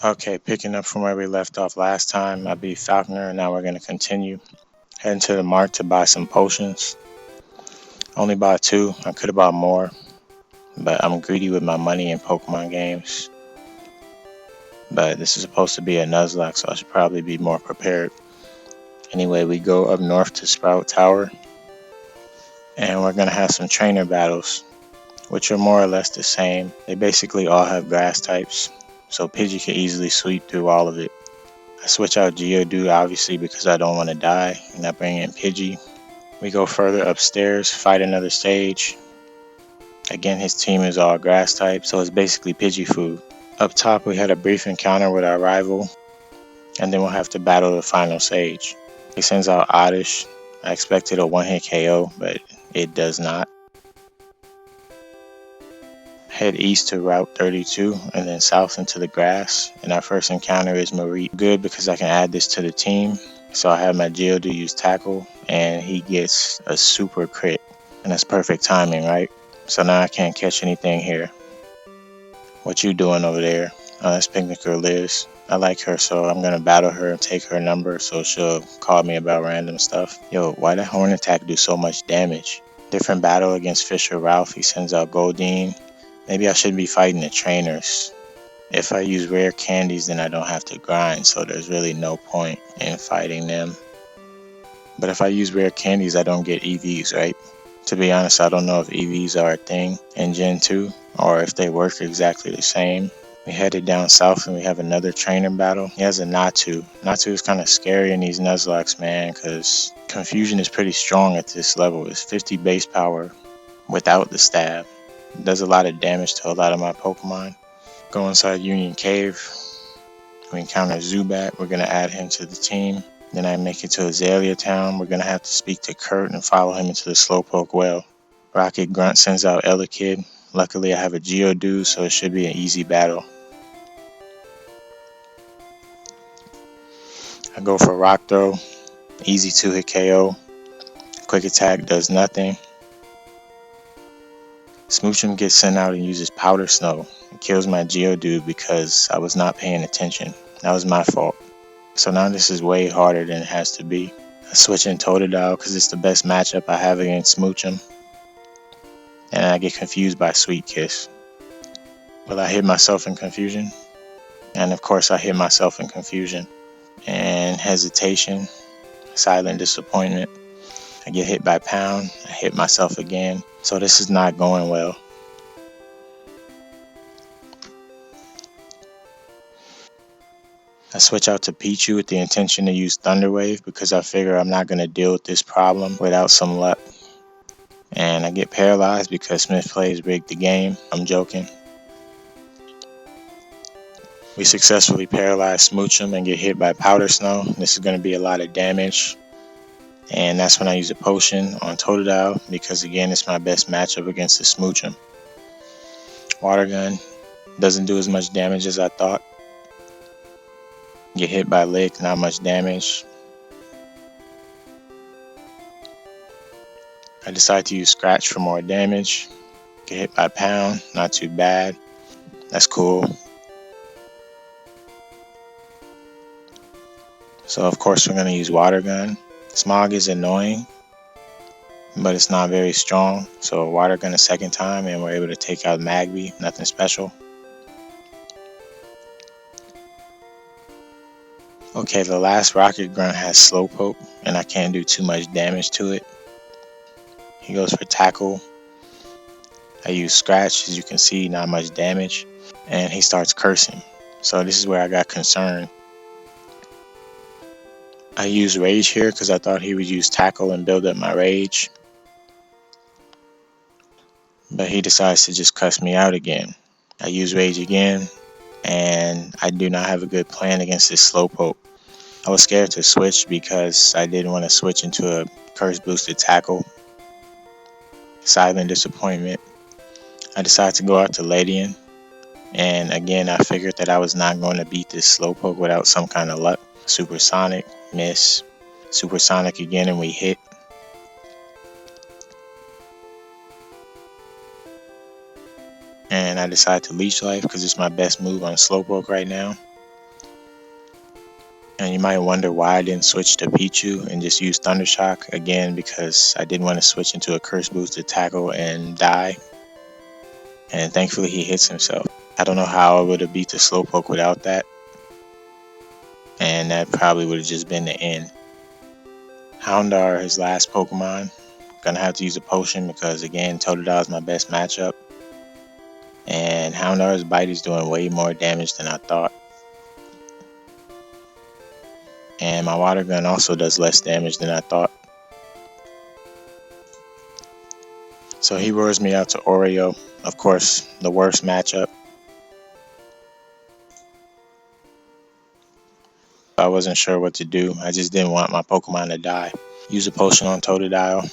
Okay, picking up from where we left off last time, I beat Falconer, and now we're going to continue. Heading to the mart to buy some potions. Only bought 2, I could have bought more, but I'm greedy with my money in Pokemon games. But this is supposed to be a nuzlocke, so I should probably be more prepared. Anyway, we go up north to Sprout Tower, and we're going to have some trainer battles, which are more or less the same. They basically all have grass types, so Pidgey can easily sweep through all of it. I switch out Geodude obviously because I don't want to die, and I bring in Pidgey. We go further upstairs, fight another stage. Again, his team is all grass type, so it's basically Pidgey food. Up top, we had a brief encounter with our rival, and then we'll have to battle the final stage. He sends out Oddish. I expected a one-hit KO, but it does not. Head east to Route 32 and then south into the grass, and our first encounter is Marie. Good because I can add this to the team. So I have my Geodude use Tackle, and he gets a super crit, and that's perfect timing, right? So now I can't catch anything here. What you doing over there? Oh, that's Picnic Girl Liz. I like her, so I'm gonna battle her and take her number so she'll call me about random stuff. Yo, why did Horn Attack do so much damage? Different battle against Fisher Ralph. He sends out Goldeen. Maybe I shouldn't be fighting the trainers. If I use rare candies, then I don't have to grind, so there's really no point in fighting them. But if I use rare candies, I don't get EVs, right? To be honest, I don't know if EVs are a thing in Gen 2 or if they work exactly the same. We headed down south and we have another trainer battle. He has a Natu. Natu is kind of scary in these Nuzlocks, man, because Confusion is pretty strong at this level. It's 50 base power without the stab. It does a lot of damage to a lot of my Pokemon. Go inside Union Cave. We encounter Zubat. We're going to add him to the team. Then I make it to Azalea Town. We're going to have to speak to Kurt and follow him into the Slowpoke well. Rocket Grunt sends out Elekid. Luckily I have a Geodude, so it should be an easy battle. I go for Rock Throw. Easy 2-hit KO. Quick Attack does nothing. Smoochum gets sent out and uses Powder Snow. It kills my Geodude because I was not paying attention. That was my fault. So now this is way harder than it has to be. I switch in Totodile because it's the best matchup I have against Smoochum. And I get confused by Sweet Kiss. Will I hit myself in Confusion? And of course I hit myself in Confusion. And Hesitation. Silent Disappointment. I get hit by Pound. I hit myself again. So this is not going well. I switch out to Pichu with the intention to use Thunder Wave because I figure I'm not going to deal with this problem without some luck. And I get paralyzed because Smith Plays rigged the game. I'm joking. We successfully paralyze Smoochum and get hit by Powder Snow. This is going to be a lot of damage. And that's when I use a potion on Totodile because again it's my best matchup against the Smoochum. Water Gun doesn't do as much damage as I thought. Get hit by Lick, not much damage. I decide to use Scratch for more damage. Get hit by Pound, not too bad. That's cool. So of course we're going to use Water Gun. Smog is annoying, but it's not very strong. So Water Gun a second time and we're able to take out Magby, nothing special. Okay, the last Rocket Grunt has Slowpoke and I can't do too much damage to it. He goes for Tackle. I use Scratch, as you can see, not much damage. And he starts cursing. So this is where I got concerned. I use Rage here because I thought he would use Tackle and build up my Rage. But he decides to just cuss me out again. I use Rage again, and I do not have a good plan against this Slowpoke. I was scared to switch because I didn't want to switch into a Curse Boosted Tackle. Silent Disappointment. I decided to go out to Ladian. And again, I figured that I was not going to beat this Slowpoke without some kind of luck. Supersonic, miss. Supersonic again, and we hit. And I decided to Leech Life because it's my best move on Slowpoke right now. And you might wonder why I didn't switch to Pichu and just use Thundershock again, because I didn't want to switch into a curse boosted tackle and die. And thankfully he hits himself. I don't know how I would have beat the Slowpoke without that. And that probably would have just been the end. Houndour, his last Pokemon. Gonna have to use a potion because, again, Totodile is my best matchup. And Houndour's bite is doing way more damage than I thought. And my water gun also does less damage than I thought. So he roars me out to Oreo. Of course, the worst matchup. I wasn't sure what to do. I just didn't want my Pokemon to die. Use a potion on Totodile.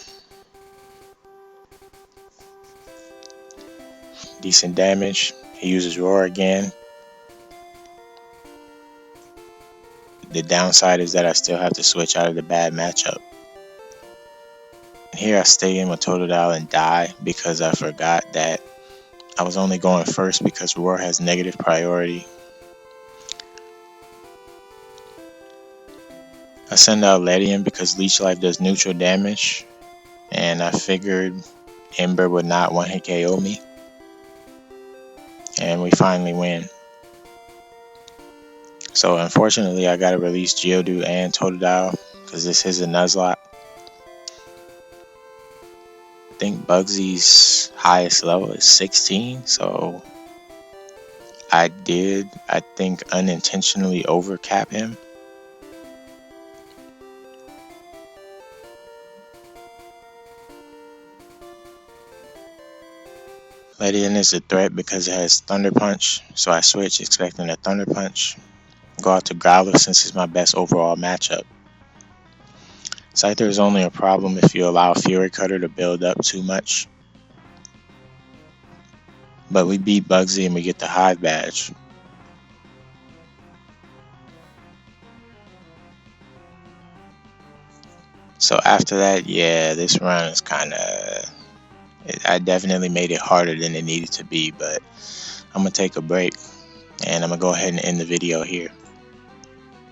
Decent damage. He uses Roar again. The downside is that I still have to switch out of the bad matchup. Here I stay in with Totodile and die because I forgot that I was only going first because Roar has negative priority. I send out Ledian because Leech Life does neutral damage, and I figured Ember would not one-hit KO me. And we finally win. So unfortunately I gotta release Geodude and Totodile because this is a nuzlocke. I think Bugsy's highest level is 16, so I think, unintentionally overcap him. Ledian is a threat because it has Thunder Punch, so I switch expecting a Thunder Punch. Go out to Growler since it's my best overall matchup. Scyther is only a problem if you allow Fury Cutter to build up too much. But we beat Bugsy and we get the Hive badge. So after that, yeah, this run is I definitely made it harder than it needed to be, but I'm going to take a break and I'm going to go ahead and end the video here.